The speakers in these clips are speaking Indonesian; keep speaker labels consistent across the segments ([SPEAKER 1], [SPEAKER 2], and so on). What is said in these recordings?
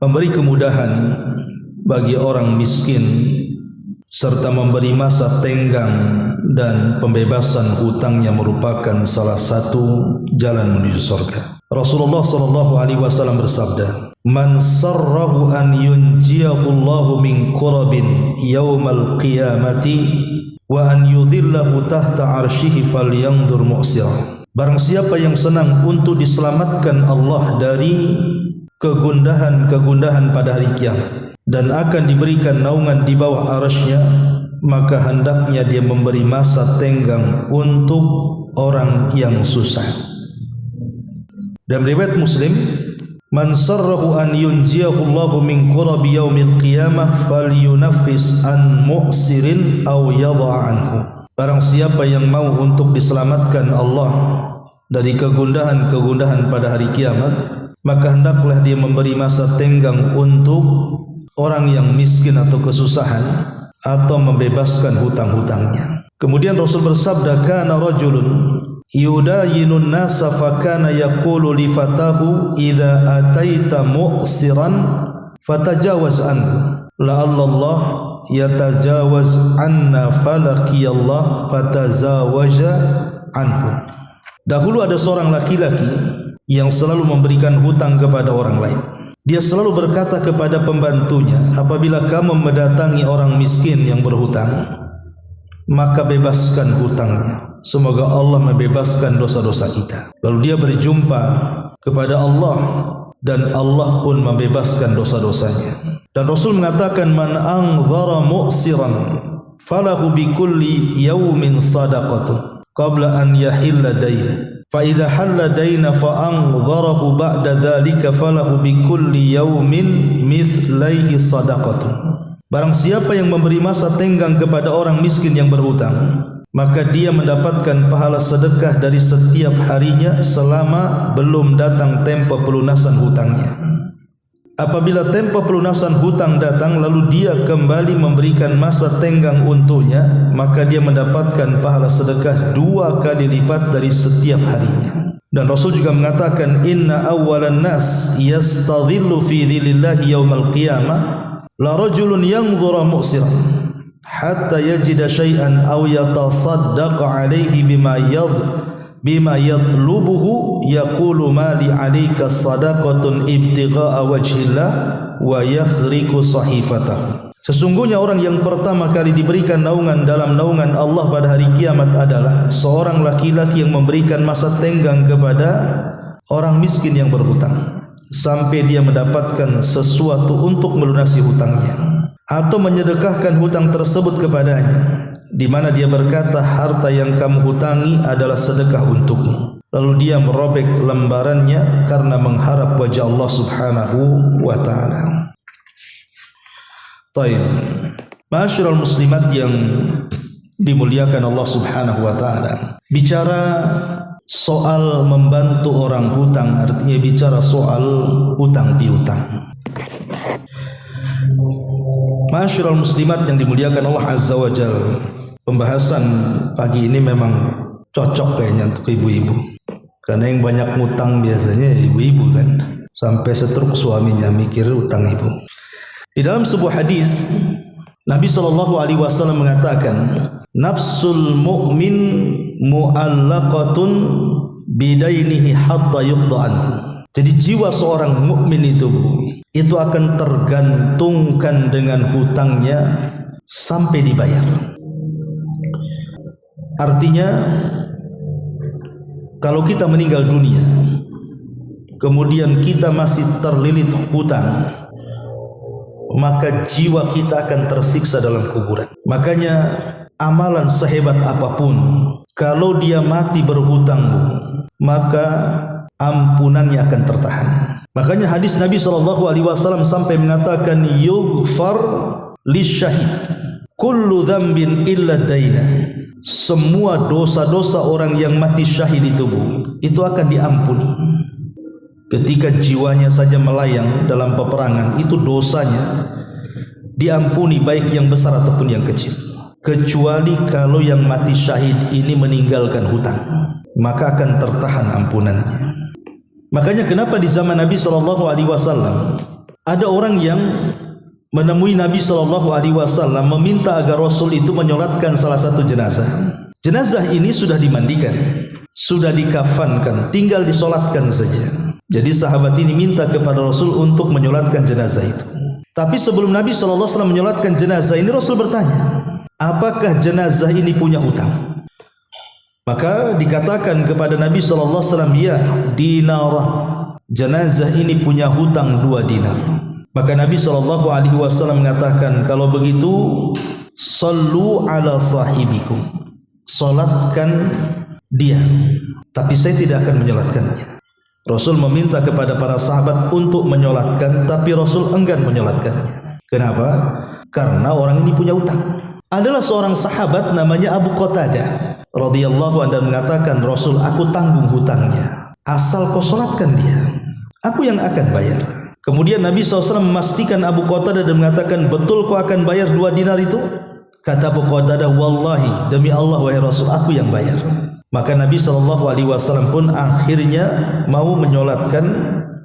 [SPEAKER 1] Memberi kemudahan bagi orang miskin serta memberi masa tenggang dan pembebasan hutangnya merupakan salah satu jalan menuju surga. Rasulullah SAW bersabda, "Man sarrahu an yunjiyahu Allahu min qurabin yaumal qiyamati wa an yudhillahu tahta arsyihi falyanzur mu'sirah." Barang siapa yang senang untuk diselamatkan Allah dari kegundahan-kegundahan pada hari kiamat dan akan diberikan naungan di bawah arasy-Nya, maka hendaknya dia memberi masa tenggang untuk orang yang susah. Dan riwayat Muslim, "Man sarrahu an yunjiyahu Allahu min qurabi yaumil qiyamah falyunaffis an mu'sirin aw yadha anhu." Barang siapa yang mau untuk diselamatkan Allah dari kegundahan-kegundahan pada hari kiamat, maka hendaklah dia memberi masa tenggang untuk orang yang miskin atau kesusahan atau membebaskan hutang-hutangnya. Kemudian Rasul bersabda, "Kana rajulun yudayinun nasa fakana yaqulu li fatahu idza ataita mu'siran fatajawaz anhu la'allallah yatajawaz anna falaqiyallah fatazawaja anhu." Dahulu ada seorang laki-laki yang selalu memberikan hutang kepada orang lain. Dia selalu berkata kepada pembantunya, "Apabila kamu mendatangi orang miskin yang berhutang, maka bebaskan hutangnya. Semoga Allah membebaskan dosa-dosa kita." Lalu dia berjumpa kepada Allah dan Allah pun membebaskan dosa-dosanya. Dan Rasul mengatakan, "Man anzara mu'siran falahu bikulli yaumin sadaqatun qabla an yahilla dayn. Fa idza halla dayna fa anzarahu ba'da dzalika falahu bikulli yaumin mithlaihi sadaqatun." Barang siapa yang memberi masa tenggang kepada orang miskin yang berhutang, maka dia mendapatkan pahala sedekah dari setiap harinya selama belum datang tempo pelunasan hutangnya. Apabila tempo pelunasan hutang datang lalu dia kembali memberikan masa tenggang untuknya, maka dia mendapatkan pahala sedekah 2 kali lipat dari setiap harinya. Dan Rasul juga mengatakan, "Inna awwalan nas yastadhillu fi dhillillahi yaumal qiyamah la rajulun yanzura mu'siran hatta yajida syai'an aw yatasaddaqa alaihi bima yatlubuhu yaqulu mali alayka sadaqatun ibtigha'a wajhillah wa yakhriqu sahifatahu." Sesungguhnya orang yang pertama kali diberikan naungan dalam naungan Allah pada hari kiamat adalah seorang laki-laki yang memberikan masa tenggang kepada orang miskin yang berhutang sampai dia mendapatkan sesuatu untuk melunasi hutangnya atau menyedekahkan hutang tersebut kepadanya, di mana dia berkata, "Harta yang kamu hutangi adalah sedekah untukmu." Lalu dia merobek lembarannya karena mengharap wajah Allah Subhanahu wa taala. Baik. Ma'asyiral muslimat yang dimuliakan Allah Subhanahu wa taala. Bicara soal membantu orang hutang artinya bicara soal hutang piutang. Ma'asyiral muslimat yang dimuliakan Allah Azza wa Jalla. Pembahasan pagi ini memang cocok kayaknya untuk ibu-ibu. Karena yang banyak ngutang biasanya ibu-ibu kan. Sampai setruk suaminya mikir utang ibu. Di dalam sebuah hadis Nabi SAW mengatakan, "Nafsul mu'min mu'allaqatun bidainihi hatta yuqda anhu." Jadi jiwa seorang mukmin itu akan tergantungkan dengan hutangnya sampai dibayar. Artinya kalau kita meninggal dunia kemudian kita masih terlilit hutang, maka jiwa kita akan tersiksa dalam kuburan. Makanya amalan sehebat apapun, kalau dia mati berhutang, maka ampunannya akan tertahan. Makanya hadis Nabi SAW sampai mengatakan, "Yughfar lisyahid kullu dzambin illa daina." Semua dosa-dosa orang yang mati syahid itu akan diampuni. Ketika jiwanya saja melayang dalam peperangan, itu dosanya diampuni baik yang besar ataupun yang kecil, kecuali kalau yang mati syahid ini meninggalkan hutang, maka akan tertahan ampunannya. Makanya kenapa di zaman Nabi SAW ada orang yang menemui Nabi SAW meminta agar Rasul itu menyolatkan salah satu jenazah. Jenazah ini sudah dimandikan, sudah dikafankan, tinggal disolatkan saja. Jadi sahabat ini minta kepada Rasul untuk menyolatkan jenazah itu. Tapi sebelum Nabi SAW menyolatkan jenazah ini, Rasul bertanya, apakah jenazah ini punya hutang? Maka dikatakan kepada Nabi SAW, ya, dinaran, jenazah ini punya hutang 2 dinar. Maka Nabi SAW mengatakan, kalau begitu sallu ala sahibikum, solatkan dia, tapi saya tidak akan menyolatkannya. Rasul meminta kepada para sahabat untuk menyolatkan, tapi Rasul enggan menyolatkannya. Kenapa? Karena orang ini punya hutang. Adalah seorang sahabat namanya Abu Qatadah radhiyallahu anhu, dan mengatakan, Rasul, aku tanggung hutangnya, asal kau solatkan dia, aku yang akan bayar. Kemudian Nabi SAW memastikan Abu Qatadah dan mengatakan, betul kau akan bayar 2 dinar itu? Kata Abu Qatadah, wallahi, demi Allah wahai Rasul, aku yang bayar. Maka Nabi SAW pun akhirnya mau menyolatkan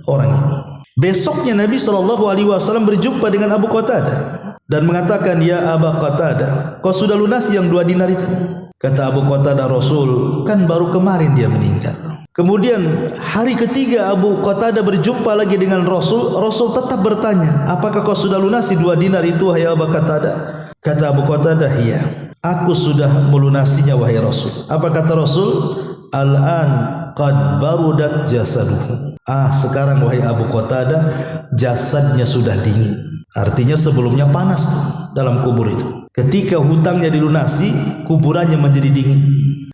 [SPEAKER 1] orang ini. Besoknya Nabi SAW berjumpa dengan Abu Qatadah dan mengatakan, ya Abu Qatadah, kau sudah lunasi yang 2 dinar itu? Kata Abu Qatadah, Rasul, kan baru kemarin dia meninggal. Kemudian hari ketiga Abu Qatadah berjumpa lagi dengan Rasul. Rasul tetap bertanya, apakah kau sudah lunasi 2 dinar itu wahai Abu Qatadah? Kata Abu Qatadah, iya, aku sudah melunasinya wahai Rasul. Apa kata Rasul? Al-an qad barudat jasaduhu. Sekarang wahai Abu Qatadah, jasadnya sudah dingin. Artinya sebelumnya panas dalam kubur itu. Ketika hutangnya dilunasi, kuburannya menjadi dingin.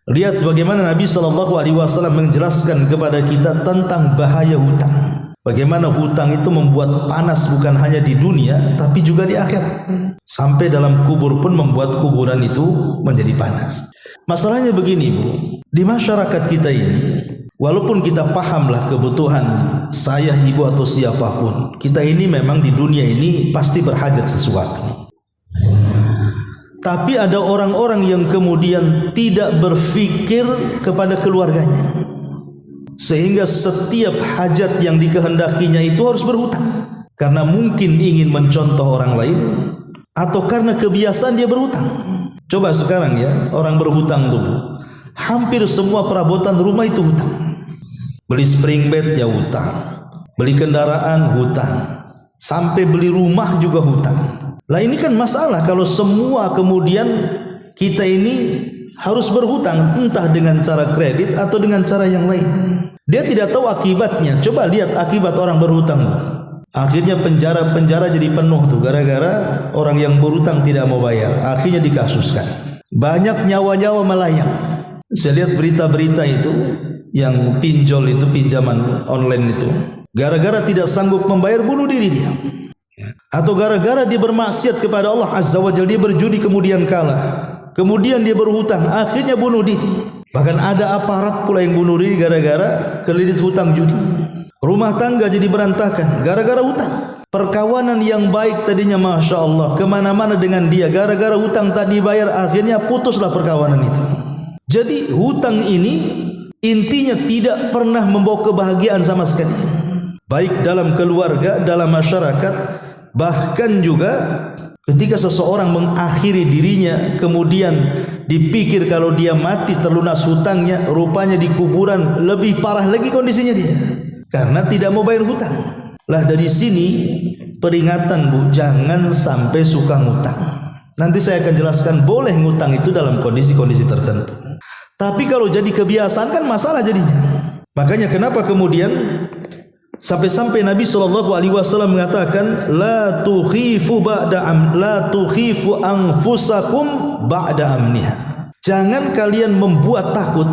[SPEAKER 1] Lihat bagaimana Nabi SAW menjelaskan kepada kita tentang bahaya hutang. Bagaimana hutang itu membuat panas bukan hanya di dunia, tapi juga di akhirat. Sampai dalam kubur pun membuat kuburan itu menjadi panas. Masalahnya begini, Bu, di masyarakat kita ini, walaupun kita pahamlah kebutuhan saya, ibu atau siapapun, kita ini memang di dunia ini pasti berhajat sesuatu. Tapi ada orang-orang yang kemudian tidak berfikir kepada keluarganya, sehingga setiap hajat yang dikehendakinya itu harus berhutang. Karena mungkin ingin mencontoh orang lain, atau karena kebiasaan dia berhutang. Coba sekarang ya, orang berhutang tuh, hampir semua perabotan rumah itu hutang. Beli spring bed ya hutang, beli kendaraan hutang, sampai beli rumah juga hutang. Lah ini kan masalah kalau semua kemudian kita ini harus berhutang, entah dengan cara kredit atau dengan cara yang lain. Dia tidak tahu akibatnya. Coba lihat akibat orang berhutang. Akhirnya penjara jadi penuh tuh, gara-gara orang yang berhutang tidak mau bayar. Akhirnya dikasuskan. Banyak nyawa-nyawa melayang. Saya lihat berita-berita itu yang pinjol itu, pinjaman online itu, gara-gara tidak sanggup membayar bunuh diri dia. Atau gara-gara dia bermaksiat kepada Allah Azza wa Jalla, dia berjudi kemudian kalah, kemudian dia berhutang, akhirnya bunuh diri. Bahkan ada aparat pula yang bunuh diri gara-gara kelilit hutang judi. Rumah tangga jadi berantakan gara-gara hutang. Perkawanan yang baik tadinya Masya Allah, kemana-mana dengan dia, gara-gara hutang tadi bayar, akhirnya putuslah perkawanan itu. Jadi hutang ini intinya tidak pernah membawa kebahagiaan sama sekali, baik dalam keluarga, dalam masyarakat. Bahkan juga ketika seseorang mengakhiri dirinya, kemudian dipikir kalau dia mati terlunas hutangnya, rupanya di kuburan lebih parah lagi kondisinya dia, karena tidak mau bayar hutang. Lah dari sini peringatan, Bu, jangan sampai suka ngutang. Nanti saya akan jelaskan boleh ngutang itu dalam kondisi-kondisi tertentu. Tapi kalau jadi kebiasaan kan masalah jadinya. Makanya kenapa kemudian sampai-sampai Nabi SAW mengatakan, la tukhifu anfusakum ba'da amniha. Jangan kalian membuat takut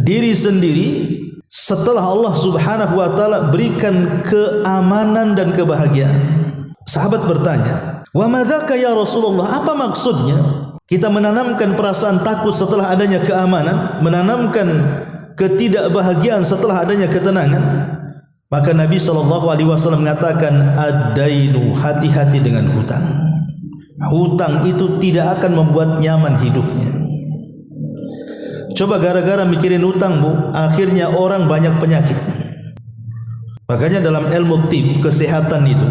[SPEAKER 1] diri sendiri setelah Allah Subhanahu wa taala berikan keamanan dan kebahagiaan. Sahabat bertanya, wa madzaka ya Rasulullah? Apa maksudnya kita menanamkan perasaan takut setelah adanya keamanan, menanamkan ketidakbahagiaan setelah adanya ketenangan? Maka Nabi SAW mengatakan, ad-dainu, hati-hati dengan hutang. hutang itu tidak akan membuat nyaman hidupnya. Coba gara-gara mikirin hutang, Bu, akhirnya orang banyak penyakit. Makanya dalam ilmu tib, kesehatan itu,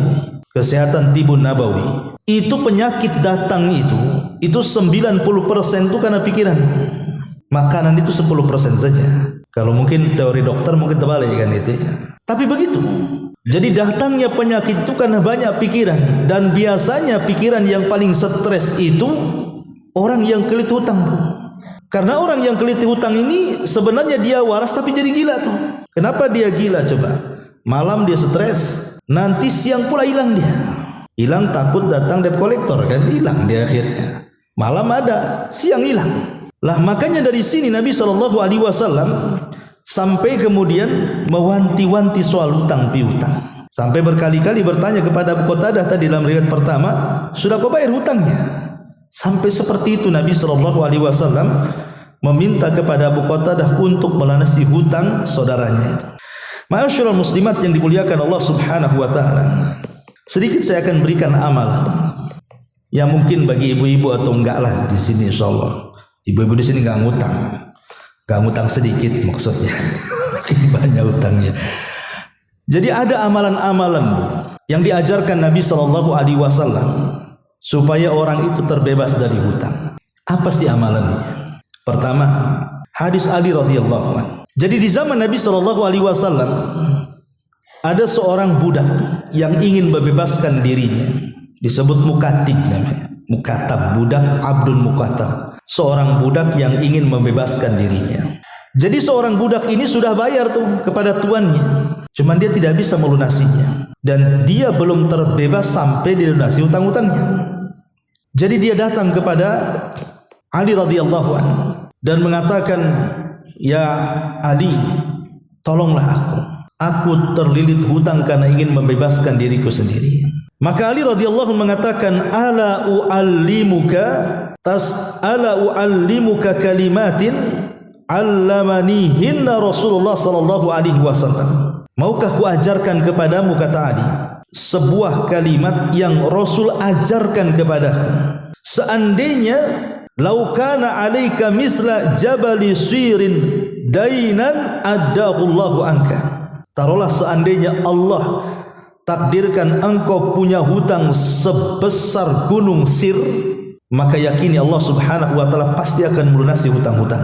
[SPEAKER 1] kesehatan tibun nabawi, itu penyakit datang itu 90% itu karena pikiran. Makanan itu 10% saja. Kalau mungkin teori dokter mungkin terbalik kan itu ya. Tapi begitu. Jadi datangnya penyakit itu karena banyak pikiran. Dan biasanya pikiran yang paling stres itu orang yang kelit hutang, Bu. Karena orang yang keliti hutang ini sebenarnya dia waras tapi jadi gila tuh. Kenapa dia gila coba? Malam dia stres, nanti siang pula hilang dia. Hilang takut datang debt collector kan, hilang dia akhirnya. Malam ada, siang hilang. Lah makanya dari sini Nabi SAW sampai kemudian mewanti-wanti soal hutang piutang. Sampai berkali-kali bertanya kepada Abu Qatadah tadi dalam riwayat pertama, sudah kau bayar hutangnya? Sampai seperti itu Nabi SAW meminta kepada Abu Qatadah untuk melunasi hutang saudaranya. Ma'asyiral muslimat yang dimuliakan Allah Subhanahu wa taala. Sedikit saya akan berikan amalan yang mungkin bagi ibu-ibu atau enggak lah di sini insyaallah. Ibu-ibu di sini enggak ngutang. Enggak ngutang sedikit maksudnya. Banyak utangnya. Jadi ada amalan-amalan yang diajarkan Nabi SAW supaya orang itu terbebas dari hutang. Apa sih amalannya? Pertama, hadis Ali radhiyallahu anhu. Jadi di zaman Nabi SAW ada seorang budak yang ingin membebaskan dirinya. Disebut mukatib namanya. Mukatab, budak abdun mukatab. Seorang budak yang ingin membebaskan dirinya. Jadi seorang budak ini sudah bayar tuh kepada tuannya. Cuman dia tidak bisa melunasinya. Dan dia belum terbebas sampai dilunasi hutang-hutangnya. Jadi dia datang kepada Ali radhiyallahu anhu dan mengatakan, "Ya Ali, tolonglah aku. Aku terlilit hutang karena ingin membebaskan diriku sendiri." Maka Ali radhiyallahu anhu mengatakan, "Ala uallimuka kalimatin 'allamanihinna Rasulullah sallallahu alaihi wasallam." Maukah ku ajarkan kepadamu, kata Ali, sebuah kalimat yang Rasul ajarkan kepadaku. Seandainya lau kana alaika mithla jabali sirin dainan addahullahu anka. Taruhlah seandainya Allah takdirkan engkau punya hutang sebesar gunung Sir, maka yakini Allah Subhanahu wa taala pasti akan melunasi hutang-hutang.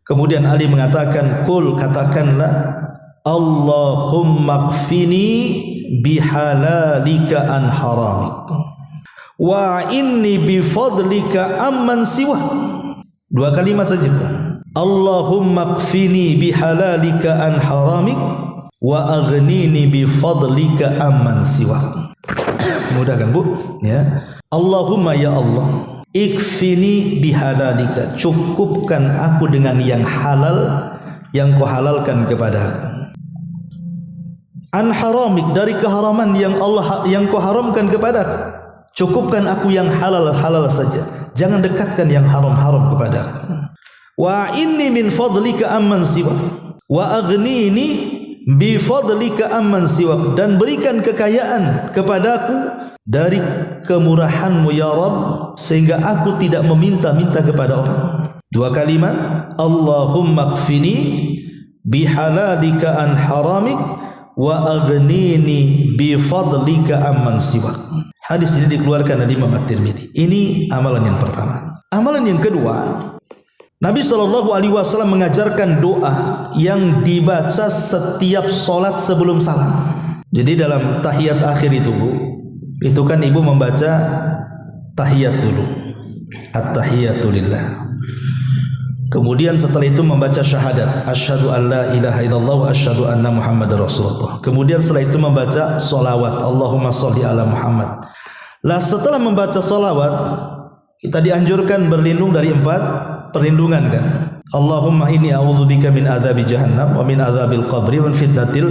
[SPEAKER 1] Kemudian Ali mengatakan, "Qul, katakanlah, Allahumma kfini bihalalika an haramik wa inni bifadlika amman siwa." Dua kalimat saja. Allahumma kfini bihalalika an haramik wa aghnini bifadlika amman siwa. Mudah kan, Bu? Ya. Allahumma, ya Allah, ikfini bihalalika, cukupkan aku dengan yang halal yang kau halalkan kepadaku. An haramik, dari keharaman yang kau haramkan kepadaku. Cukupkan aku yang halal-halal saja. Jangan dekatkan yang haram-haram kepadaku. Wa inni min fadlika amman siwa wa aghnini bi fadlika amman siwa, dan berikan kekayaan kepadaku dari kemurahanmu ya Rabb sehingga aku tidak meminta-minta kepada orang. Dua kalimat, Allahumma kfini bihalalika an haramik wa aghnini bi fadlika amman siwak. Hadis ini dikeluarkan oleh Imam At-Tirmidzi. Ini amalan yang pertama. Amalan yang kedua, Nabi SAW mengajarkan doa yang dibaca setiap solat sebelum salam. Jadi dalam tahiyat akhir itu kan ibu membaca tahiyat dulu, at-tahiyatu lillah. Kemudian setelah itu membaca syahadat, asyhadu an la ilaha illallah wa asyhadu anna muhammadar rasulullah. Kemudian setelah itu membaca solawat, Allahumma sholli ala Muhammad. Lah setelah membaca solawat, kita dianjurkan berlindung dari 4 perlindungan kan. Allahumma inni a'udzubika min adzabi jahannam wa min adzabil qabri wa min fitnatil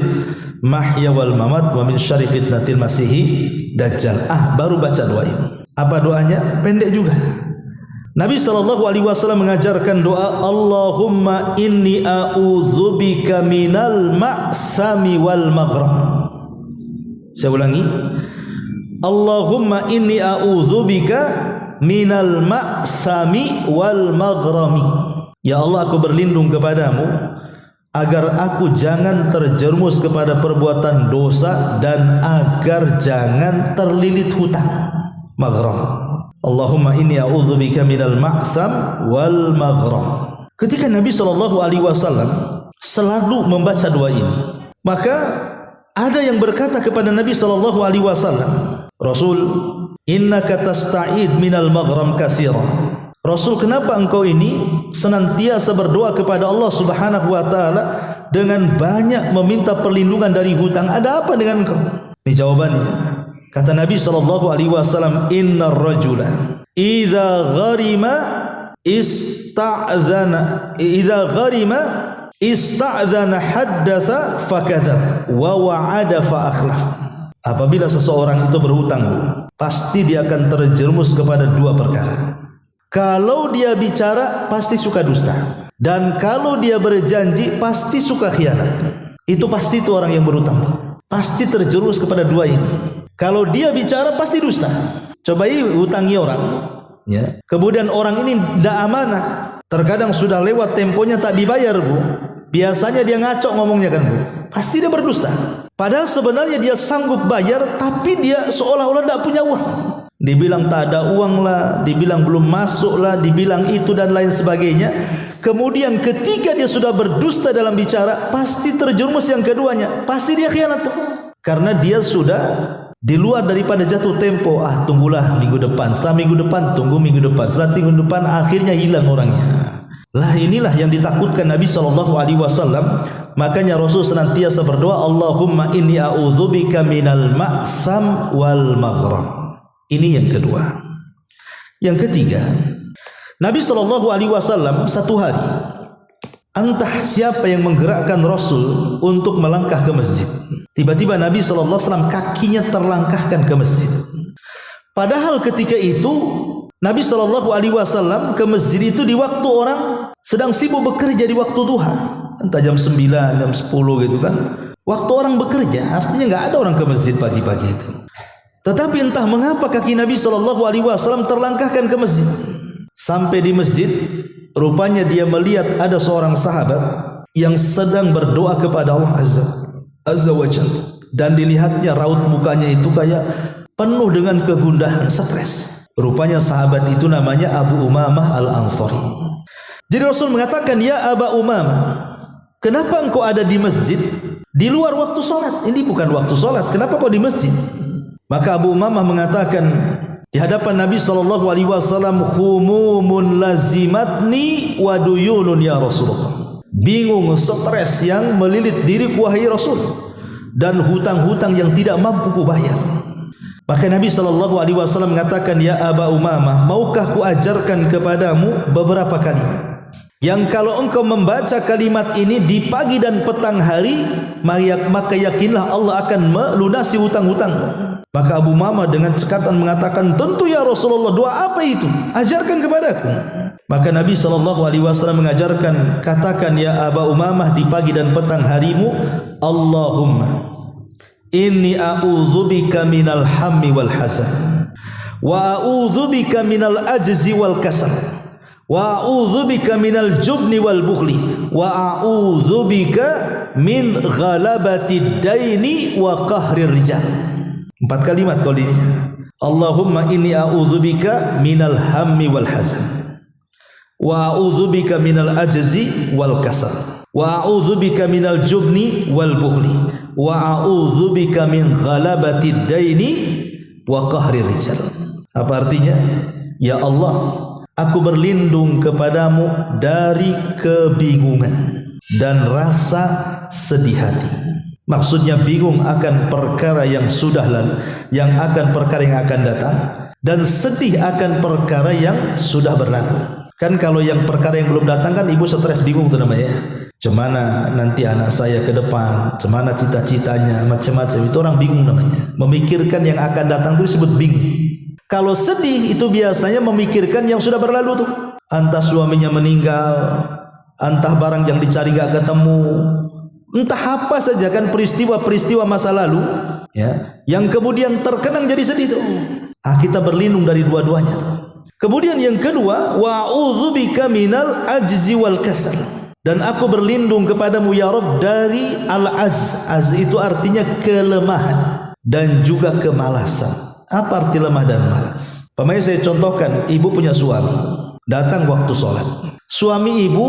[SPEAKER 1] mahya wal mamat wa min syarri fitnatil masihi dajjal. Baru baca doa ini. Apa doanya? Pendek juga. Nabi SAW mengajarkan doa, Allahumma inni a'udzubika minal ma'thami wal maghram. Saya ulangi, Allahumma inni a'udzubika minal ma'thami wal maghrami. Ya Allah, aku berlindung kepadamu agar aku jangan terjerumus kepada perbuatan dosa dan agar jangan terlilit hutang. Maghram. Allahumma inni a'udzubika minal ma'tham wal maghram. Ketika Nabi SAW selalu membaca doa ini, maka ada yang berkata kepada Nabi SAW, Rasul, innaka tasta'id minal maghram katsira. Rasul, kenapa engkau ini senantiasa berdoa kepada Allah Subhanahu wa taala dengan banyak meminta perlindungan dari hutang? Ada apa dengan engkau? Ini jawabannya. Kata Nabi SAW, innar rajula idza gharima ista'dzana haddatsa fakadzab wa wa'ada fa akhlaf. Apabila seseorang itu berhutang, pasti dia akan terjerumus kepada dua perkara. Kalau dia bicara, pasti suka dusta, dan kalau dia berjanji, pasti suka khianat. Itu pasti itu orang yang berhutang, pasti terjerumus kepada dua ini. Kalau dia bicara, pasti dusta. Cobai hutangi orang, ya. Kemudian orang ini tidak amanah. Terkadang sudah lewat temponya tak dibayar, Bu. Biasanya dia ngaco ngomongnya kan, Bu. Pasti dia berdusta. Padahal sebenarnya dia sanggup bayar, tapi dia seolah-olah tidak punya uang. Dibilang tak ada uang lah, dibilang belum masuk lah, dibilang itu dan lain sebagainya. Kemudian ketika dia sudah berdusta dalam bicara, pasti terjerumus yang keduanya. Pasti dia khianat. Karena dia sudah di luar daripada jatuh tempo. Tunggulah minggu depan, setelah minggu depan, tunggu minggu depan, setelah minggu depan, akhirnya hilang orangnya. Lah inilah yang ditakutkan Nabi SAW. Makanya Rasul senantiasa berdoa, Allahumma inni a'udzubika minal ma'tham wal maghram. Ini yang kedua. Yang ketiga, Nabi SAW satu hari, entah siapa yang menggerakkan Rasul untuk melangkah ke masjid. Tiba-tiba Nabi SAW kakinya terlangkahkan ke masjid. Padahal ketika itu Nabi SAW ke masjid itu di waktu orang sedang sibuk bekerja, di waktu duha, entah jam 9, jam 10 gitu kan. Waktu orang bekerja, artinya nggak ada orang ke masjid pagi-pagi itu. Tetapi entah mengapa kaki Nabi SAW terlangkahkan ke masjid. Sampai di masjid, rupanya dia melihat ada seorang sahabat yang sedang berdoa kepada Allah Azza wa Jalla. Dan dilihatnya raut mukanya itu kayak penuh dengan kegundahan, stres. Rupanya sahabat itu namanya Abu Umamah Al-Ansari. Jadi Rasul mengatakan, ya Aba Umamah, kenapa engkau ada di masjid di luar waktu sholat? Ini bukan waktu sholat, kenapa kau di masjid? Maka Abu Umamah mengatakan di hadapan Nabi SAW, humumun lazimatni wa duyunun ya Rasulullah. Bingung, stres yang melilit diriku wahai Rasul, dan hutang-hutang yang tidak mampu ku bayar. Maka Nabi SAW mengatakan, ya Aba Umamah, maukah ku ajarkan kepadamu beberapa kalimat yang kalau engkau membaca kalimat ini di pagi dan petang hari, maka yakinlah Allah akan melunasi hutang-hutangmu. Maka Abu Umamah dengan cekatan mengatakan, tentu ya Rasulullah, doa apa itu? Ajarkan kepadaku. Maka Nabi SAW mengajarkan, katakan ya Aba Umamah di pagi dan petang harimu, Allahumma inni a'udzubika minal hammi wal hazan, wa a'udzubika minal ajzi wal kasal, wa a'udzubika minal jubni wal bukhli, wa a'udzubika min ghalabatid daini wa qahrir rijal. 4 kalimat kalau ini. Allahumma inni a'udzubika minal hammi wal hazan, wa a'udzubika minal ajzi wal kasal, wa a'udzubika minal jubni wal bukhli, wa a'udzubika min ghalabatid daini wa qahrir rijal. Apa artinya? Ya Allah, aku berlindung kepadamu dari kebingungan dan rasa sedih hati. Maksudnya bingung akan perkara yang sudah lalu, perkara yang akan datang, dan sedih akan perkara yang sudah berlalu. Kan kalau yang perkara yang belum datang kan ibu stres, bingung tuh namanya. Cemana nanti anak saya ke depan, cemana cita-citanya, macam-macam. Itu orang bingung namanya. Memikirkan yang akan datang itu disebut bingung. Kalau sedih itu biasanya memikirkan yang sudah berlalu tuh. Entah suaminya meninggal, entah barang yang dicari gak ketemu, entah apa saja kan peristiwa-peristiwa masa lalu. ya, yang kemudian terkenang jadi sedih tuh. Kita berlindung dari dua-duanya tuh. Kemudian yang kedua, wa'udzubika minal ajzi wal kasal. Dan aku berlindung kepadamu ya Rabb dari al-ajz. Az itu artinya kelemahan dan juga kemalasan. Apa arti lemah dan malas? Pamannya saya contohkan, ibu punya suami, datang waktu sholat. Suami ibu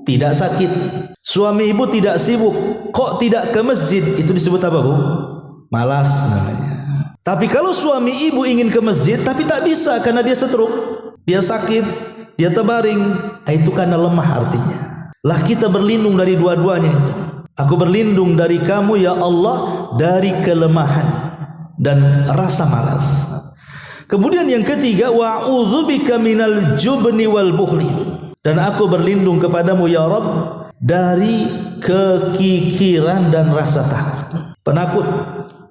[SPEAKER 1] tidak sakit, suami ibu tidak sibuk, kok tidak ke masjid? Itu disebut apa, Bu? Malas namanya. Tapi kalau suami ibu ingin ke masjid tapi tak bisa karena dia stroke, dia sakit, dia terbaring, itu karena lemah artinya. Lah kita berlindung dari dua-duanya itu. Aku berlindung dari kamu ya Allah dari kelemahan dan rasa malas. Kemudian yang ketiga, wa'udzubika minal jubni wal bukhli. Dan aku berlindung kepadamu ya Rabb dari kekikiran dan rasa takut. Penakut.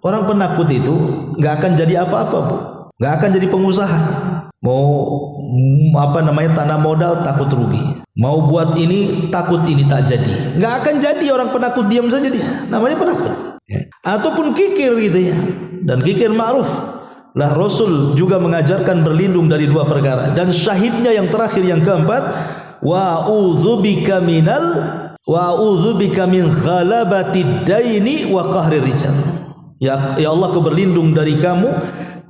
[SPEAKER 1] Orang penakut itu nggak akan jadi apa-apa, Bu. Nggak akan jadi pengusaha. Mau tanam modal takut rugi. Mau buat ini takut ini tak jadi. Nggak akan jadi orang penakut, diam saja dia. Namanya penakut. Ataupun kikir gitu ya. Dan kikir ma'ruf. Lah Rasul juga mengajarkan berlindung dari dua perkara. Dan syahidnya yang terakhir yang keempat, wa'udzubika min ghalabatid daini wa qahrir rijal. Ya Allah, aku berlindung dari kamu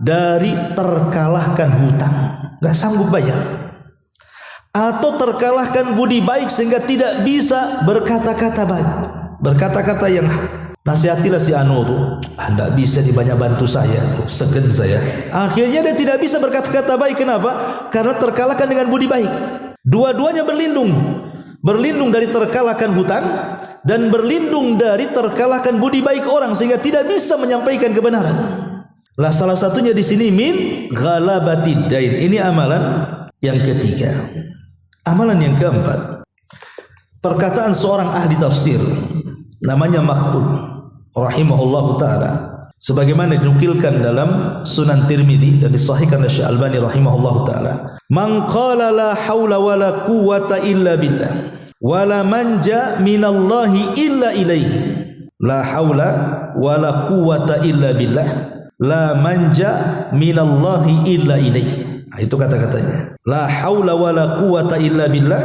[SPEAKER 1] dari terkalahkan hutang, nggak sanggup bayar, atau terkalahkan budi baik sehingga tidak bisa berkata-kata baik, berkata-kata yang nasihatilah si Anu tuh, nggak bisa dibanyak bantu saya tuh, segen saya. Akhirnya dia tidak bisa berkata-kata baik. Kenapa? Karena terkalahkan dengan budi baik. Dua-duanya berlindung dari terkalahkan hutang dan berlindung dari terkalahkan budi baik orang sehingga tidak bisa menyampaikan kebenaran. Lah salah satunya di sini min ghalabatid dain. Ini amalan yang ketiga. Amalan yang keempat, perkataan seorang ahli tafsir namanya Makhul rahimahullahu taala, sebagaimana dinukilkan dalam Sunan Tirmidzi dan disahihkan oleh Syekh Albani rahimahullahu taala. Man qala la haula wala quwwata illa billah wala manja minallahi illa ilaihi. La haula wala quwwata illa billah, la manja minallahi illa ilaihi. Itu kata-katanya. La haula wala quwwata illa billah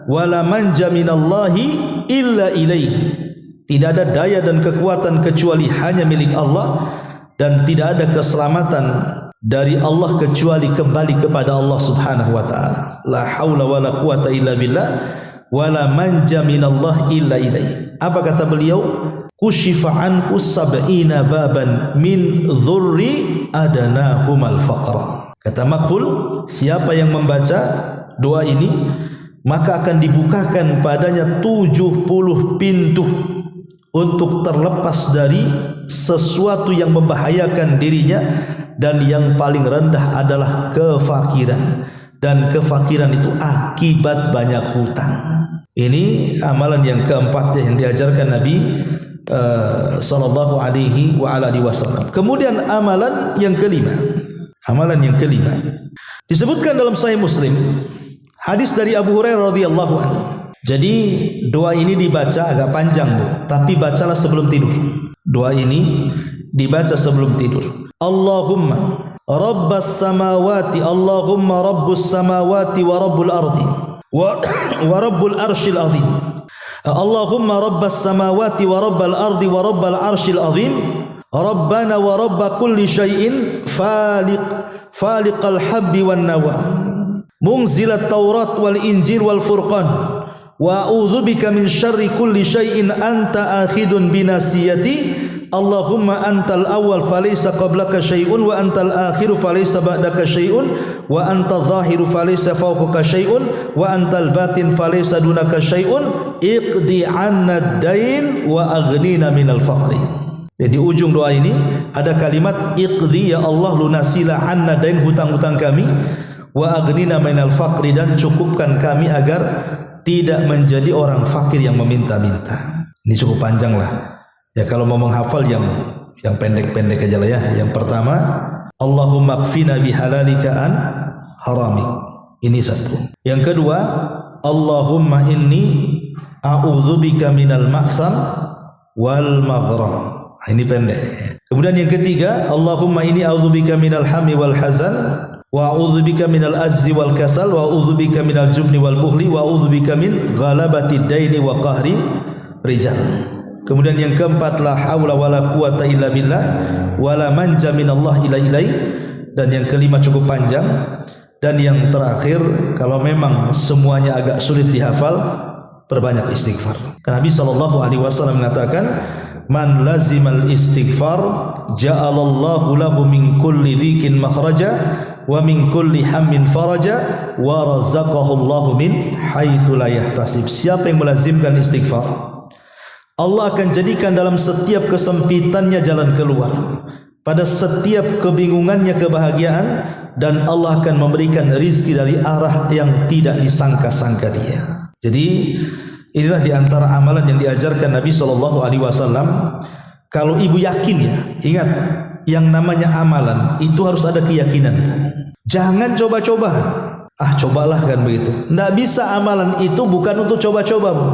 [SPEAKER 1] wala manja minallahi illa ilaihi. Tidak ada daya dan kekuatan kecuali hanya milik Allah, dan tidak ada keselamatan dari Allah kecuali kembali kepada Allah Subhanahu wa taala. La haula wala quwwata illa billah wala manja minallah illa ilaihi. Apa kata beliau? Kushifa anhu sab'ina baban min dhurri adanahumal faqra. Kata Makhul, siapa yang membaca doa ini maka akan dibukakan padanya 70 pintu untuk terlepas dari sesuatu yang membahayakan dirinya, dan yang paling rendah adalah kefakiran, dan kefakiran itu akibat banyak hutang. Ini amalan yang keempat yang diajarkan Nabi sallallahu alaihi wasallam. Kemudian amalan yang kelima. Amalan yang kelima disebutkan dalam Sahih Muslim, hadis dari Abu Hurairah radhiyallahu anhu. Jadi doa ini dibaca agak panjang, Bu, tapi bacalah sebelum tidur. Doa ini dibaca sebelum tidur. Allahumma rabbas samawati, Allahumma rabbus samawati wa rabbul ardi wa rabbul arshil azim. Allahumma rabbas samawati wa rabbal ardi wa rabbal arshil azim. Rabbana wa rabba kulli syai'in faliqal habbi wan nawa. Munzilat Taurat wal Injil wal Furqan. Wa a'udzubika min syarri kulli syai'in anta akhidun binasiyati. Allahumma antal awwal falaysa qablaka syai'un wa antal akhiru falaysa ba'daka syai'un wa antal zahiru falaysa fawqaka syai'un wa antal batin falaysa dunaka syai'un iqdi 'anna ad-dain wa aghnina minal faqri. Jadi ujung doa ini ada kalimat iqdi, ya Allah lunasilah 'anna dain, hutang-hutang kami, wa aghnina minal faqri, dan cukupkan kami agar tidak menjadi orang fakir yang meminta-minta. Ini cukup panjang lah. Ya kalau mau menghafal yang pendek-pendek aja lah ya. Yang pertama, Allahumma kfina bihalalika an haramik. Ini satu. Yang kedua, Allahumma inni a'udzubika minal ma'tham wal maghram. Ini pendek. Kemudian yang ketiga, Allahumma inni a'udzubika minal hammi wal hazan wa a'udzubika minal ajzi wal kasal wa a'udzubika minal jubni wal bukhli wa a'udzubika min ghalabati daini wa qahri rijal. Kemudian yang keempat, la haula wala quwata illa billah wala manja minallah ila ilai. Dan yang kelima cukup panjang. Dan yang terakhir, kalau memang semuanya agak sulit dihafal, perbanyak istighfar. Karena Nabi SAW mengatakan, man lazimal istighfar ja'alallahu lahu min kulli dhikin makhraja wa min kulli hammin faraja wa razaqahu Allahu min haitsu la yahtasib. Siapa yang melazimkan istighfar, Allah akan jadikan dalam setiap kesempitannya jalan keluar, pada setiap kebingungannya kebahagiaan, dan Allah akan memberikan rizki dari arah yang tidak disangka-sangka dia. Jadi inilah diantara amalan yang diajarkan Nabi SAW. Kalau ibu yakin, ya ingat, yang namanya amalan itu harus ada keyakinan. Jangan coba-coba. Cobalah kan begitu. Tidak bisa, amalan itu bukan untuk coba-coba, Bu.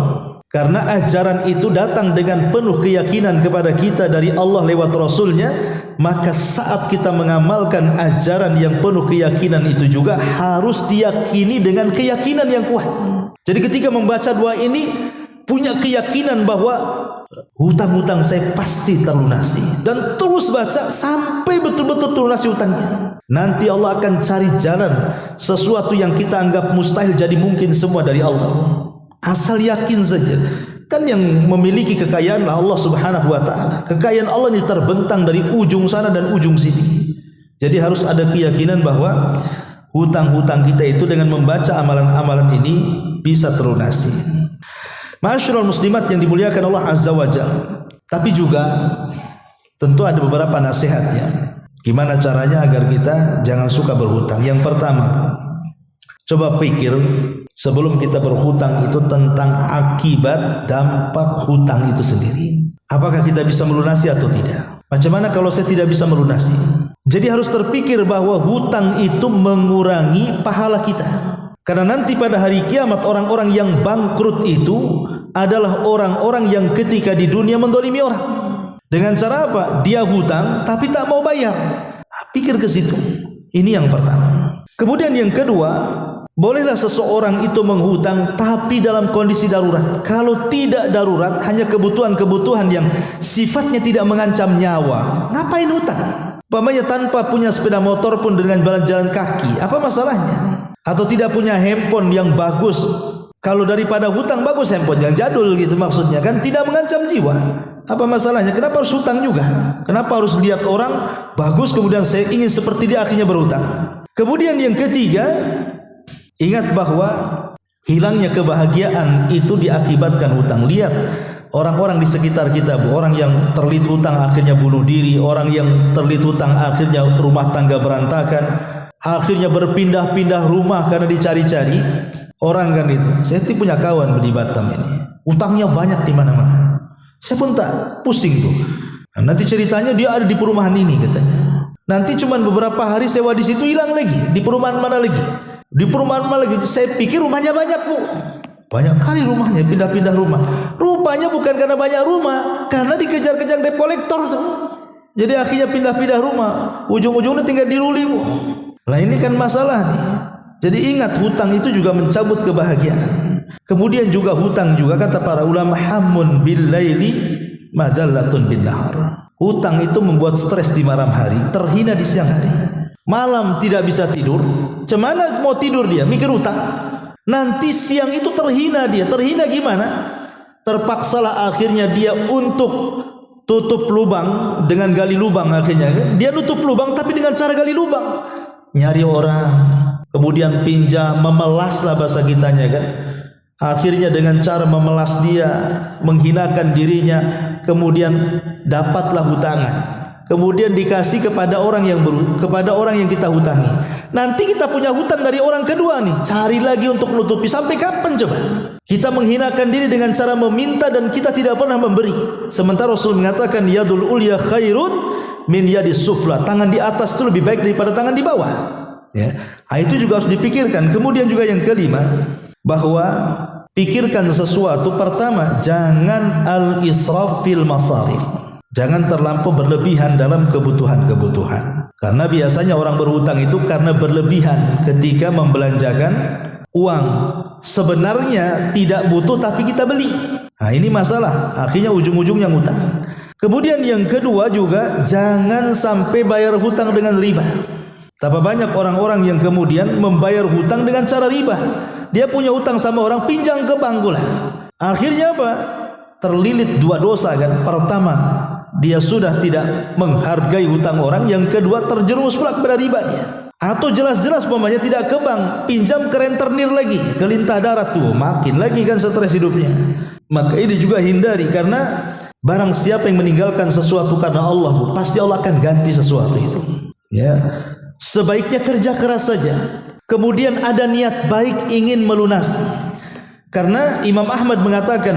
[SPEAKER 1] Karena ajaran itu datang dengan penuh keyakinan kepada kita dari Allah lewat Rasulnya. Maka saat kita mengamalkan ajaran yang penuh keyakinan itu juga harus diyakini dengan keyakinan yang kuat. Jadi ketika membaca doa ini, punya keyakinan bahwa hutang-hutang saya pasti terlunasi, dan terus baca sampai betul-betul terlunasi hutangnya. Nanti Allah akan cari jalan, sesuatu yang kita anggap mustahil jadi mungkin semua dari Allah. Asal yakin saja. Kan yang memiliki kekayaan Allah Subhanahu wa taala. Kekayaan Allah ini terbentang dari ujung sana dan ujung sini. Jadi harus ada keyakinan bahwa hutang-hutang kita itu dengan membaca amalan-amalan ini bisa terlunasi. Ma'asyiral muslimat yang dimuliakan Allah Azza wa Jalla. Tapi juga tentu ada beberapa nasihatnya. Gimana caranya agar kita jangan suka berhutang? Yang pertama, coba pikir sebelum kita berhutang itu tentang akibat dampak hutang itu sendiri. Apakah kita bisa melunasi atau tidak? Macam mana kalau saya tidak bisa melunasi? Jadi harus terpikir bahwa hutang itu mengurangi pahala kita. Karena nanti pada hari kiamat orang-orang yang bangkrut itu adalah orang-orang yang ketika di dunia mendolimi orang. Dengan cara apa? Dia hutang tapi tak mau bayar. Pikir ke situ. Ini yang pertama. Kemudian yang kedua, bolehlah seseorang itu menghutang tapi dalam kondisi darurat. Kalau tidak darurat, hanya kebutuhan-kebutuhan yang sifatnya tidak mengancam nyawa, ngapain hutang? Umpamanya tanpa punya sepeda motor pun dengan jalan-jalan kaki, apa masalahnya? Atau tidak punya handphone yang bagus, kalau daripada hutang bagus handphone yang jadul gitu, maksudnya kan tidak mengancam jiwa. Apa masalahnya? Kenapa harus hutang juga? Kenapa harus lihat orang bagus kemudian saya ingin seperti dia akhirnya berhutang? Kemudian yang ketiga, ingat bahwa hilangnya kebahagiaan itu diakibatkan hutang. Lihat orang-orang di sekitar kita, orang yang terlilit hutang akhirnya bunuh diri, orang yang terlilit hutang akhirnya rumah tangga berantakan, akhirnya berpindah-pindah rumah karena dicari-cari orang kan itu. Saya punya kawan di Batam ini, utangnya banyak di mana-mana. Saya pun tak pusing tuh. Nah, nanti ceritanya dia ada di perumahan ini katanya. Nanti cuman beberapa hari sewa di situ hilang lagi. Di perumahan mana lagi? Di perumahan mana lagi? Saya pikir rumahnya banyak, Bu. Banyak kali rumahnya, pindah-pindah rumah. Rupanya bukan karena banyak rumah, karena dikejar-kejar debt collector tuh. Jadi akhirnya pindah-pindah rumah. Ujung-ujungnya tinggal di ruli, Bu. Lah ini kan masalah nih. Jadi ingat, hutang itu juga mencabut kebahagiaan. Kemudian juga hutang juga kata para ulama, hammun bil laili madallatun bin nahar. Hutang itu membuat stres di malam hari, terhina di siang hari. Malam tidak bisa tidur, cemana mau tidur dia mikir hutang. Nanti siang itu terhina dia. Terhina gimana? Terpaksalah akhirnya dia untuk tutup lubang dengan gali lubang. Akhirnya dia nutup lubang tapi dengan cara gali lubang, nyari orang, kemudian pinjam, memelaslah bahasa kitanya kan. Akhirnya dengan cara memelas dia, menghinakan dirinya, kemudian dapatlah hutangan. Kemudian dikasih kepada orang yang kita hutangi. Nanti kita punya hutang dari orang kedua nih, cari lagi untuk menutupi. Sampai kapan coba? Kita menghinakan diri dengan cara meminta dan kita tidak pernah memberi. Sementara Rasul mengatakan yadul ulya khairun min yadis sufla. Tangan di atas itu lebih baik daripada tangan di bawah. Ya. Nah, itu juga harus dipikirkan. Kemudian juga yang kelima, bahwa pikirkan sesuatu. Pertama, jangan al-israf fil masarif. Jangan terlampau berlebihan dalam kebutuhan-kebutuhan. Karena biasanya orang berhutang itu karena berlebihan ketika membelanjakan uang. Sebenarnya tidak butuh tapi kita beli. Nah, ini masalah. Akhirnya ujung-ujungnya ngutang. Kemudian yang kedua juga, jangan sampai bayar hutang dengan riba. Tapi banyak orang-orang yang kemudian membayar hutang dengan cara riba. Dia punya hutang sama orang, pinjam ke bank pula. Akhirnya apa? Terlilit dua dosa kan. Pertama, dia sudah tidak menghargai hutang orang. Yang kedua, terjerumus pula kepada riba dia. Atau jelas-jelas umpamanya tidak ke bank, pinjam ke rentenir lagi, ke lintah darat tuh, makin lagi kan stres hidupnya. Maka ini juga hindari, karena barang siapa yang meninggalkan sesuatu karena Allah, pasti Allah akan ganti sesuatu itu. Ya, sebaiknya kerja keras saja. Kemudian ada niat baik ingin melunasi. Karena Imam Ahmad mengatakan,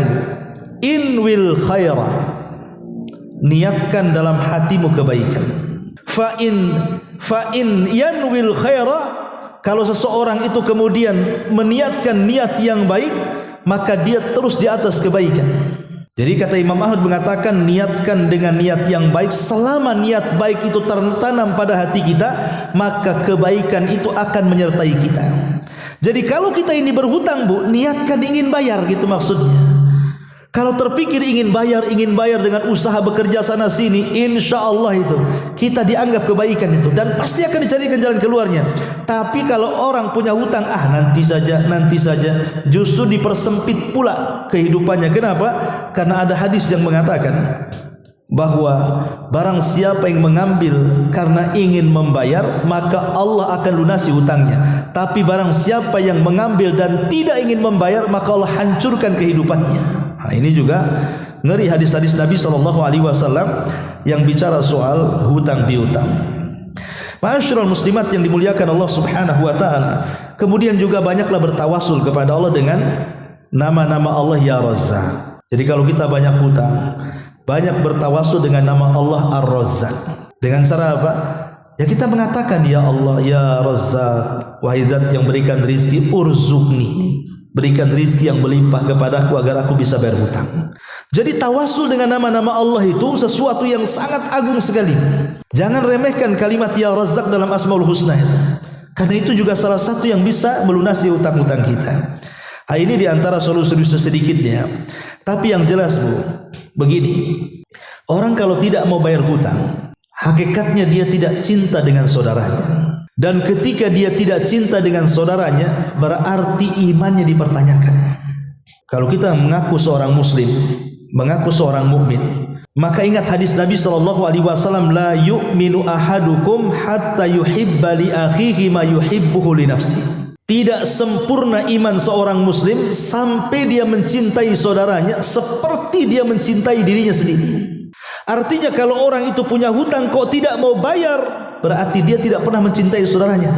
[SPEAKER 1] in will khaira, niatkan dalam hatimu kebaikan. Fa in yanwil khaira, kalau seseorang itu kemudian meniatkan niat yang baik, maka dia terus di atas kebaikan. Jadi kata Imam Ahmad mengatakan, niatkan dengan niat yang baik. Selama niat baik itu tertanam pada hati kita, maka kebaikan itu akan menyertai kita. Jadi kalau kita ini berhutang, Bu, niatkan ingin bayar gitu maksudnya. Kalau terpikir ingin bayar dengan usaha bekerja sana sini, insya Allah itu kita dianggap kebaikan itu, dan pasti akan dicarikan jalan keluarnya. Tapi kalau orang punya hutang, nanti saja, justru dipersempit pula kehidupannya. Kenapa? Karena ada hadis yang mengatakan bahwa barang siapa yang mengambil karena ingin membayar, maka Allah akan lunasi hutangnya. Tapi barang siapa yang mengambil dan tidak ingin membayar, maka Allah hancurkan kehidupannya. Nah, ini juga ngeri hadis-hadis Nabi SAW yang bicara soal hutang piutang. Ma'asyiral muslimat yang dimuliakan Allah Subhanahu wa taala. Kemudian juga banyaklah bertawasul kepada Allah dengan nama-nama Allah ya Razzaq. Jadi kalau kita banyak hutang, banyak bertawasul dengan nama Allah Ar-Razzaq. Dengan cara apa? Ya kita mengatakan, ya Allah ya Razzaq, wahai Zat yang berikan rizki, urzuqni, berikan rizki yang melimpah kepadaku agar aku bisa bayar hutang. Jadi tawasul dengan nama-nama Allah itu sesuatu yang sangat agung sekali. Jangan remehkan kalimat ya Razzaq dalam Asmaul Husna itu. Karena itu juga salah satu yang bisa melunasi hutang-hutang kita. Ini diantara solusi sedikitnya. Tapi yang jelas, Bu, begini. Orang kalau tidak mau bayar hutang, hakikatnya dia tidak cinta dengan saudaranya. Dan ketika dia tidak cinta dengan saudaranya, berarti imannya dipertanyakan. Kalau kita mengaku seorang muslim, mengaku seorang mukmin, maka ingat hadis Nabi SAW, la yu'minu ahadukum hatta yuhibba li akhihi ma yuhibbuhu li nafsihi. Tidak sempurna iman seorang muslim sampai dia mencintai saudaranya seperti dia mencintai dirinya sendiri. Artinya kalau orang itu punya hutang kok tidak mau bayar, berarti dia tidak pernah mencintai saudaranya.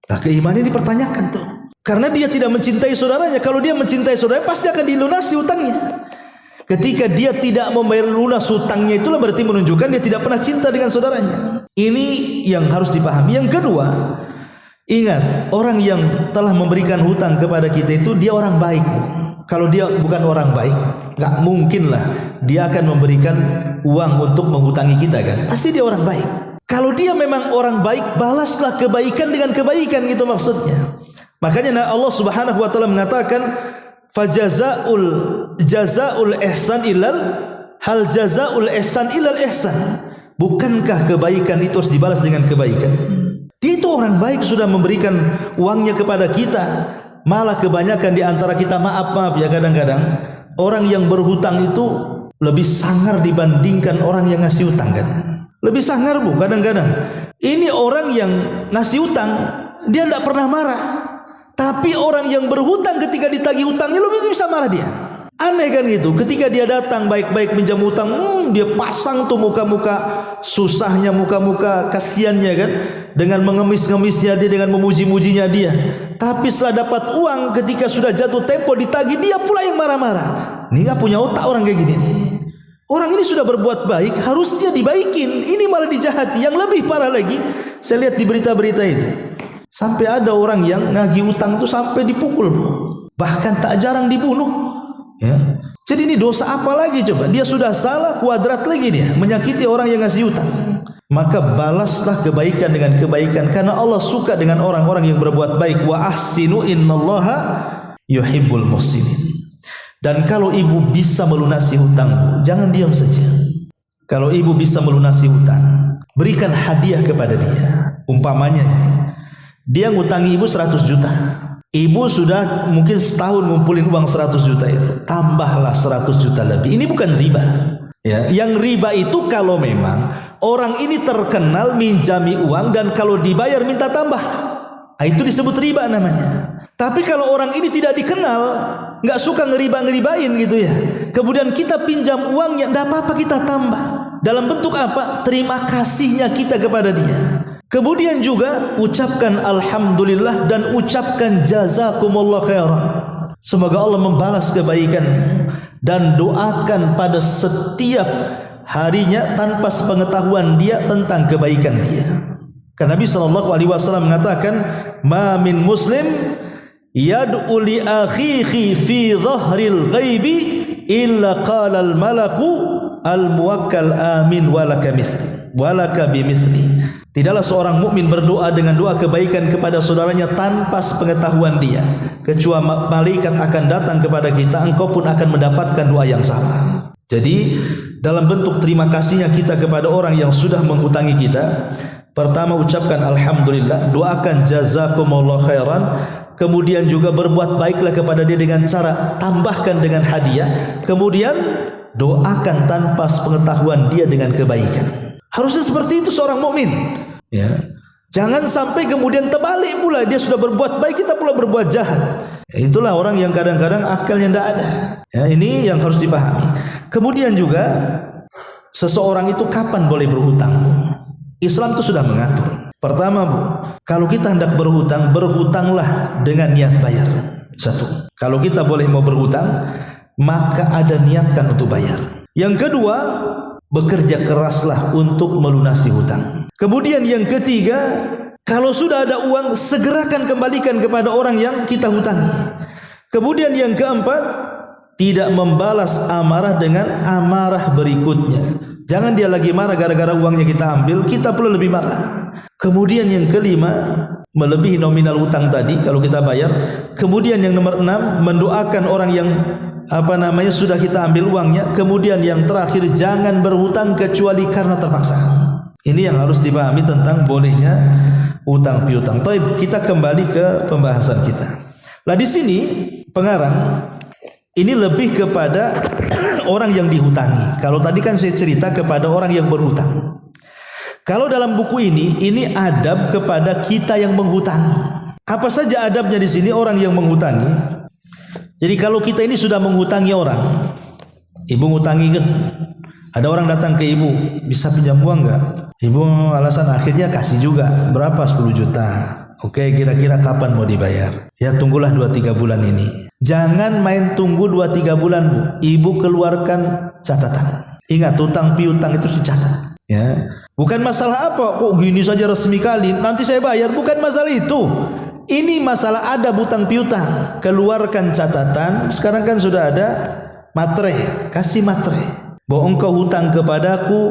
[SPEAKER 1] Nah, keimanannya dipertanyakan tuh. Karena dia tidak mencintai saudaranya. Kalau dia mencintai saudaranya, pasti akan dilunasi hutangnya. Ketika dia tidak membayar lunas hutangnya, itulah berarti menunjukkan dia tidak pernah cinta dengan saudaranya. Ini yang harus dipahami. Yang kedua, ingat, orang yang telah memberikan hutang kepada kita itu dia orang baik. Kalau dia bukan orang baik, nggak mungkin lah dia akan memberikan uang untuk menghutangi kita kan. Pasti dia orang baik. Kalau dia memang orang baik, balaslah kebaikan dengan kebaikan, gitu maksudnya. Makanya Allah Subhanahu wa taala mengatakan, jazaul ihsan ilal hal jazaul ihsan ilal ihsan. Bukankah kebaikan itu harus dibalas dengan kebaikan? Dia itu orang baik, sudah memberikan uangnya kepada kita. Malah kebanyakan di antara kita, maaf ya, kadang-kadang orang yang berhutang itu lebih sangar dibandingkan orang yang ngasih hutang kan. Lebih sangar, Bu, kadang-kadang. Ini orang yang ngasih hutang, dia tidak pernah marah. Tapi orang yang berhutang ketika ditagih hutangnya, lebih bisa marah dia. Aneh kan gitu. Ketika dia datang baik-baik minjam hutang, dia pasang tuh muka-muka susahnya, muka-muka kasiannya kan, dengan mengemis-ngemisnya dia, dengan memuji-mujinya dia. Tapi setelah dapat uang, ketika sudah jatuh tempo ditagih, dia pula yang marah-marah. Ini nggak punya otak orang kayak gini nih. Orang ini sudah berbuat baik, harusnya dibaikin. Ini malah dijahati. Yang lebih parah lagi, saya lihat di berita-berita itu, sampai ada orang yang nagih utang itu sampai dipukul, bahkan tak jarang dibunuh. Ya. Jadi ini dosa apa lagi coba? Dia sudah salah kuadrat lagi dia, menyakiti orang yang ngasih hutang. Maka balaslah kebaikan dengan kebaikan, karena Allah suka dengan orang-orang yang berbuat baik. Wa ahsinu innallaha yuhibbul muhsinin. Dan kalau ibu bisa melunasi hutang, jangan diam saja. Kalau ibu bisa melunasi hutang, berikan hadiah kepada dia. Umpamanya dia ngutangi ibu 100 juta. Ibu sudah mungkin setahun ngumpulin uang 100 juta itu, tambahlah 100 juta lebih. Ini bukan riba. Ya, yang riba itu kalau memang orang ini terkenal minjami uang dan kalau dibayar minta tambah. Nah, itu disebut riba namanya. Tapi kalau orang ini tidak dikenal, nggak suka ngeriba-ngeribain gitu ya, kemudian kita pinjam uangnya, nggak apa-apa kita tambah. Dalam bentuk apa? Terima kasihnya kita kepada dia. Kemudian juga ucapkan alhamdulillah dan ucapkan jazakumullah khairan. Semoga Allah membalas kebaikan, dan doakan pada setiap harinya tanpa sepengetahuan dia tentang kebaikan dia. Karena Nabi SAW mengatakan, ma min muslim yad'u li akhihi fi dhahril ghaibi illa qala al malaku al muwakkal amin walaka mithli walaka bimithli. Tidaklah seorang mukmin berdoa dengan doa kebaikan kepada saudaranya tanpa sepengetahuan dia, kecuali malaikat akan datang kepada kita, engkau pun akan mendapatkan doa yang sama. Jadi dalam bentuk terima kasihnya kita kepada orang yang sudah menghutangi kita, pertama ucapkan alhamdulillah, doakan jazakumullah khairan, kemudian juga berbuat baiklah kepada dia dengan cara tambahkan dengan hadiah, kemudian doakan tanpa sepengetahuan dia dengan kebaikan. Harusnya seperti itu seorang mukmin. Ya. Jangan sampai kemudian terbalik pula, dia sudah berbuat baik kita pula berbuat jahat. Ya, itulah orang yang kadang-kadang akalnya tidak ada. Ya, ini yang harus dipahami. Kemudian juga seseorang itu kapan boleh berhutang? Islam itu sudah mengatur. Pertama, Bu, kalau kita hendak berhutang, berhutanglah dengan niat bayar. Satu. Kalau kita boleh mau berhutang, maka ada niatkan untuk bayar. Yang kedua, bekerja keraslah untuk melunasi hutang. Kemudian yang ketiga, kalau sudah ada uang, segerakan kembalikan kepada orang yang kita hutangi. Kemudian yang keempat, tidak membalas amarah dengan amarah berikutnya. Jangan dia lagi marah gara-gara uangnya kita ambil, kita pula lebih marah. Kemudian yang kelima, melebihi nominal hutang tadi kalau kita bayar. Kemudian yang nomor 6, mendoakan orang yang sudah kita ambil uangnya. Kemudian yang terakhir, jangan berhutang kecuali karena terpaksa. Ini yang harus dipahami tentang bolehnya hutang piutang. Baik, kita kembali ke pembahasan kita. Nah, di sini pengarang ini lebih kepada orang yang dihutangi. Kalau tadi kan saya cerita kepada orang yang berhutang. Kalau dalam buku ini adab kepada kita yang menghutangi. Apa saja adabnya di sini orang yang menghutangi? Jadi kalau kita ini sudah menghutangi orang, ibu ngutangi kan, ada orang datang ke ibu, bisa pinjam uang enggak? Ibu alasan akhirnya kasih juga, berapa? 10 juta. Oke, kira-kira kapan mau dibayar? Ya tunggulah 2-3 bulan ini. Jangan main tunggu 2-3 bulan, Bu. Ibu keluarkan catatan. Ingat, hutang piutang itu dicatat. Ya, bukan masalah apa, kok gini saja resmi kali, nanti saya bayar. Bukan masalah itu. Ini masalah ada hutang piutang. Keluarkan catatan. Sekarang kan sudah ada materai, kasih materai. Bahwa engkau hutang kepadaku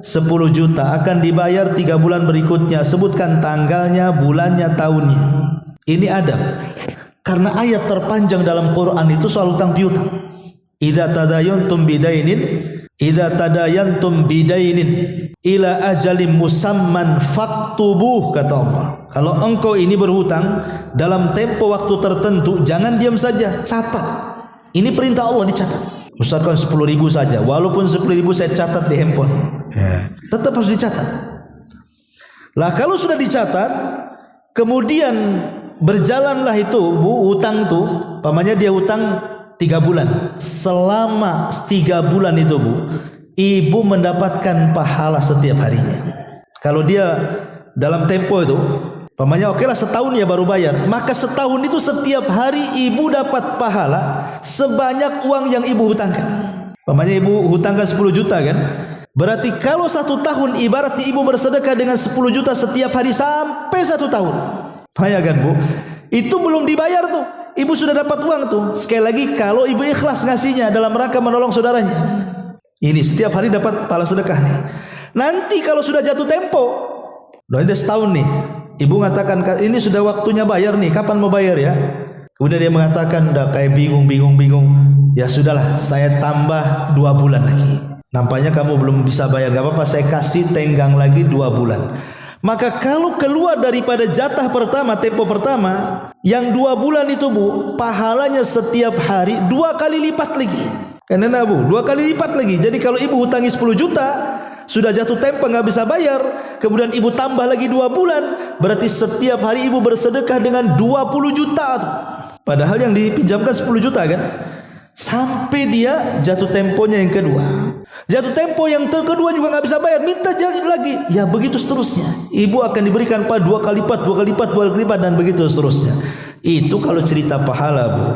[SPEAKER 1] 10 juta, akan dibayar 3 bulan berikutnya. Sebutkan tanggalnya, bulannya, tahunnya. Ini adab. Karena ayat terpanjang dalam Quran itu soal hutang piutang. Idza tadayantum bidainin ila ajalim musamman faktubuh, kata Allah. Kalau engkau ini berhutang dalam tempo waktu tertentu, jangan diam saja, catat. Ini perintah Allah, dicatat. Misalkan 10.000 saja, walaupun 10.000 saya catat di handphone, tetap harus dicatat. Lah kalau sudah dicatat, kemudian berjalanlah itu, Bu, hutang tuh, pamannya dia hutang 3 bulan. Selama 3 bulan itu, Bu, ibu mendapatkan pahala setiap harinya. Kalau dia dalam tempo itu, pamannya oke lah setahun ya baru bayar, maka setahun itu setiap hari ibu dapat pahala sebanyak uang yang ibu hutangkan. Pamannya ibu hutangkan 10 juta kan, berarti kalau 1 tahun ibaratnya ibu bersedekah dengan 10 juta setiap hari sampai 1 tahun. Bayangkan, Bu, itu belum dibayar tuh, ibu sudah dapat uang tuh. Sekali lagi kalau ibu ikhlas ngasihnya dalam rangka menolong saudaranya. Ini setiap hari dapat pahala sedekah nih. Nanti kalau sudah jatuh tempo, udah setahun nih, ibu mengatakan ini sudah waktunya bayar nih, kapan mau bayar ya? Kemudian dia mengatakan udah kayak bingung. Ya sudahlah, saya tambah 2 bulan lagi. Nampaknya kamu belum bisa bayar, gak apa-apa, saya kasih tenggang lagi 2 bulan. Maka kalau keluar daripada jatah pertama, tempo pertama, yang 2 bulan itu bu, pahalanya setiap hari 2 kali lipat lagi. Karena bu, 2 kali lipat lagi. Jadi kalau ibu hutangi 10 juta, sudah jatuh tempo nggak bisa bayar, kemudian ibu tambah lagi 2 bulan, berarti setiap hari ibu bersedekah dengan 20 juta. Padahal yang dipinjamkan 10 juta kan. Sampai dia jatuh temponya yang kedua. Jatuh tempo yang kedua juga nggak bisa bayar, minta lagi. Ya begitu seterusnya. Ibu akan diberikan 2 kali lipat dan begitu seterusnya. Itu kalau cerita pahala bu.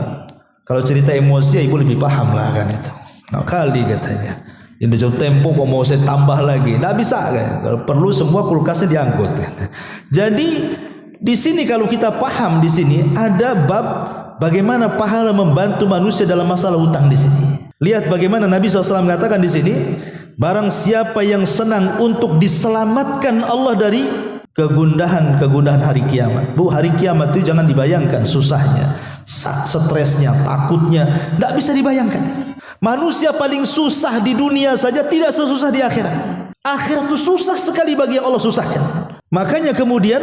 [SPEAKER 1] Kalau cerita emosi ibu lebih paham lah kan itu. Nah kali katanya. Ini jatuh tempo kok mau saya tambah lagi, nggak bisa kan? Kalau perlu semua kulkasnya diangkut. Jadi di sini kalau kita paham di sini ada bab bagaimana pahala membantu manusia dalam masalah hutang di sini. Lihat bagaimana Nabi SAW mengatakan di sini, barang siapa yang senang untuk diselamatkan Allah dari kegundahan hari kiamat. Bu, hari kiamat itu jangan dibayangkan susahnya, stresnya, takutnya, tidak bisa dibayangkan. Manusia paling susah di dunia saja tidak sesusah di akhirat. Akhirat itu susah sekali bagi yang Allah susahkan. Makanya kemudian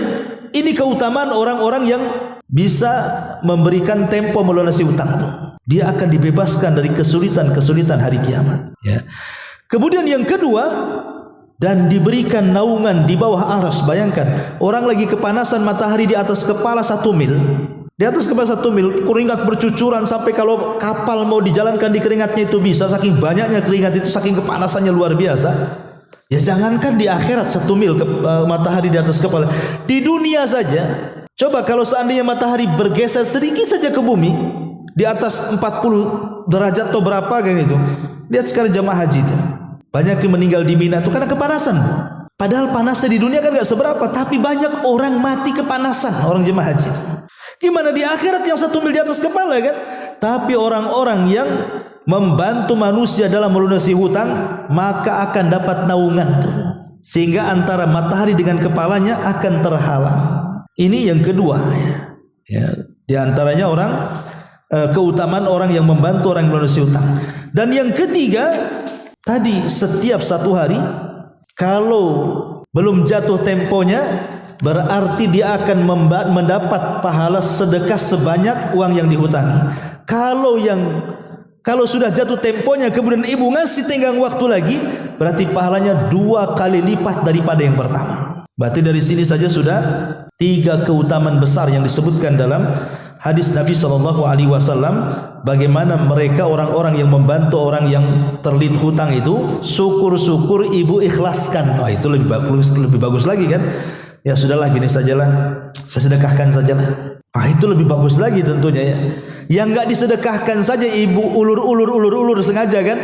[SPEAKER 1] ini keutamaan orang-orang yang bisa memberikan tempo melunasi hutang itu. Dia akan dibebaskan dari kesulitan hari kiamat. Ya. Kemudian yang kedua, dan diberikan naungan di bawah aras. Bayangkan orang lagi kepanasan matahari di atas kepala 1 mil. Di atas kepala 1 mil, keringat bercucuran sampai kalau kapal mau dijalankan di keringatnya itu bisa, saking banyaknya keringat itu, saking kepanasannya luar biasa. Ya jangankan di akhirat 1 mil matahari di atas kepala, di dunia saja. Coba kalau seandainya matahari bergeser sedikit saja ke bumi, di atas 40 derajat atau berapa kayak gitu. Lihat sekarang jamaah haji itu, banyak yang meninggal di Mina itu karena kepanasan. Padahal panasnya di dunia kan gak seberapa, tapi banyak orang mati kepanasan, orang jamaah haji itu. Gimana di akhirat yang 1 mil di atas kepala kan? Tapi orang-orang yang membantu manusia dalam melunasi hutang, maka akan dapat naungan tuh. Sehingga antara matahari dengan kepalanya akan terhalang. Ini yang kedua ya. Di antaranya keutamaan orang yang membantu orang melunasi hutang. Dan yang ketiga, tadi setiap 1 hari kalau belum jatuh temponya, berarti dia akan mendapat pahala sedekah sebanyak uang yang dihutangi. Kalau sudah jatuh temponya kemudian ibu ngasih tenggang waktu lagi, berarti pahalanya 2 kali lipat daripada yang pertama. Berarti dari sini saja sudah 3 keutamaan besar yang disebutkan dalam hadis Nabi SAW. Bagaimana mereka orang-orang yang membantu orang yang terlilit hutang itu, syukur-syukur ibu ikhlaskan. Wah itu lebih bagus lagi kan? Ya sudahlah gini sajalah, saya sedekahkan sajalah. Itu lebih bagus lagi tentunya ya. Yang enggak disedekahkan saja ibu ulur sengaja kan.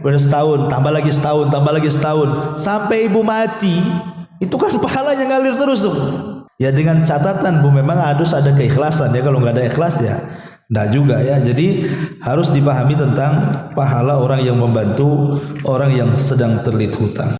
[SPEAKER 1] Udah setahun, tambah lagi setahun, sampai ibu mati. Itu kan pahalanya ngalir terus tuh. Ya dengan catatan bu, memang harus ada keikhlasan ya. Kalau nggak ada ikhlas ya enggak juga ya. Jadi harus dipahami tentang pahala orang yang membantu orang yang sedang terlilit hutang.